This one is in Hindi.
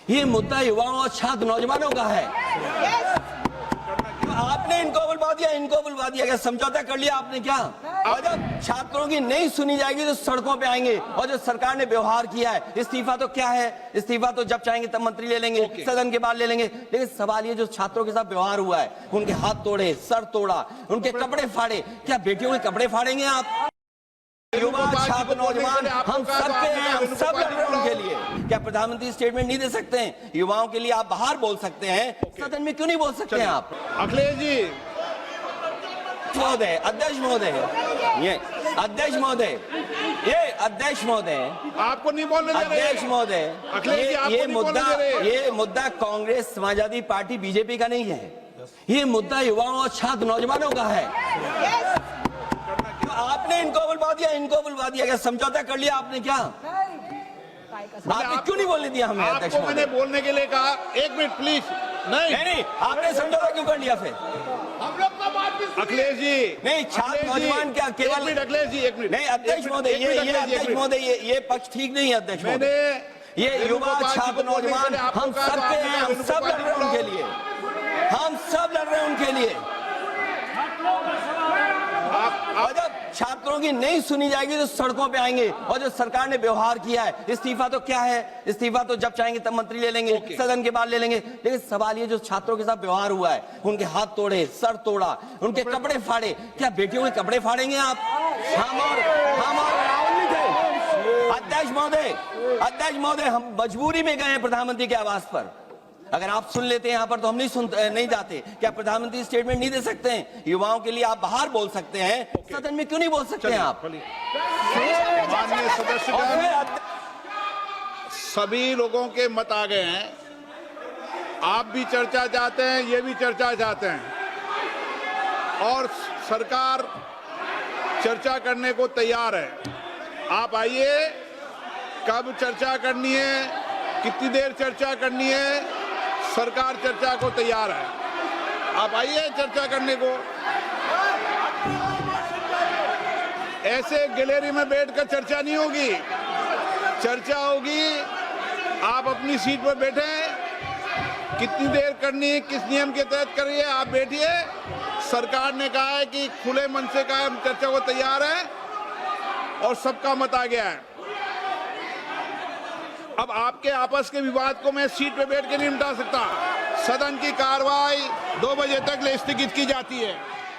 ये मुद्दा युवाओं और छात्र नौजवानों का है। आपने इनको बुलवा दिया क्या? समझौता कर लिया आपने क्या? और जब छात्रों की नहीं सुनी जाएगी तो सड़कों पे आएंगे। और जो सरकार ने व्यवहार किया है, इस्तीफा तो क्या है? इस्तीफा तो जब चाहेंगे तब मंत्री ले लेंगे, सदन के बाद ले लेंगे। लेकिन सवाल ये जो छात्रों के साथ व्यवहार हुआ है, उनके हाथ तोड़े, सर तोड़ा, उनके कपड़े फाड़े, क्या बेटियों के कपड़े फाड़ेंगे आप? युवा छात्र नौजवान हम सब के हैं, हम सब लड़ रहे हैं उनके लिए। क्या प्रधानमंत्री स्टेटमेंट नहीं दे सकते हैं? युवाओं के लिए आप बाहर बोल सकते हैं, सदन में क्यों नहीं बोल सकते हैं आप? अखिलेश जी, महोदय, अध्यक्ष महोदय, ये अध्यक्ष महोदय, ये अध्यक्ष महोदय, आपको नहीं बोलने दे रहे। अध्यक्ष महोदय, अखिलेश जी, आपको नहीं बोलने दे रहे। ये मुद्दा कांग्रेस, समाजवादी पार्टी, बीजेपी का नहीं है। ये मुद्दा युवाओं और छात्र नौजवानों का है। आपने इनको बुलवा दिया क्या? समझौता कर लिया आपने क्या? आपने क्यों नहीं बोलने दिया हमें? अध्यक्ष आपको मैंने बोलने के लिए कहा। एक मिनट प्लीज। नहीं, आपने समझौता क्यों कर लिया फिर? हम लोग का बात भी अखिलेश जी, नहीं, छात्र नौजवान क्या केवल? अखिलेश जी, एक मिनट। नहीं अध्यक्ष महोदय, ये पक्ष ठीक नहीं है अध्यक्ष महोदय। ये युवा छात्र नौजवान हम सब के हैं, हम सब लड़ रहे हैं उनके लिए, हम सब लड़ रहे हैं उनके लिए। और जब छात्रों की नहीं सुनी जाएगी तो सड़कों पे आएंगे। और जो सरकार ने व्यवहार किया है, इस्तीफा तो क्या है? इस्तीफा तो जब चाहेंगे तब मंत्री ले लेंगे, सदन के बाद ले लेंगे। लेकिन सवाल ये जो छात्रों के साथ व्यवहार हुआ है, उनके हाथ तोड़े, सर तोड़ा, उनके कपड़े फाड़े, क्या बेटियों के कपड़े फाड़ेंगे आप? हम और राहुल नहीं थे। अध्यक्ष महोदय, हम मजबूरी में गए हैं प्रधानमंत्री के आवास पर। अगर आप सुन लेते हैं यहाँ पर तो हम नहीं जाते। क्या प्रधानमंत्री स्टेटमेंट नहीं दे सकते हैं? युवाओं के लिए आप बाहर बोल सकते हैं, सदन में क्यों नहीं बोल सकते हैं आप? माननीय सदस्यगण, सभी लोगों के मत आ गए हैं। आप भी चर्चा चाहते हैं, ये भी चर्चा चाहते हैं और सरकार चर्चा करने को तैयार है। आप आइए, कब चर्चा करनी है, कितनी देर चर्चा करनी है, सरकार चर्चा को तैयार है। आप आइए चर्चा करने को। ऐसे गैलरी में बैठकर चर्चा नहीं होगी, चर्चा होगी। आप अपनी सीट पर बैठे, कितनी देर करनी है, किस नियम के तहत करिए, आप बैठिए। सरकार ने कहा है कि खुले मन से कहा हम चर्चा को तैयार है और सबका मत आ गया है। अब आपके आपस के विवाद को मैं सीट पे बैठ के नहीं मिटा सकता। सदन की कार्रवाई 2 बजे तक स्थगित की जाती है।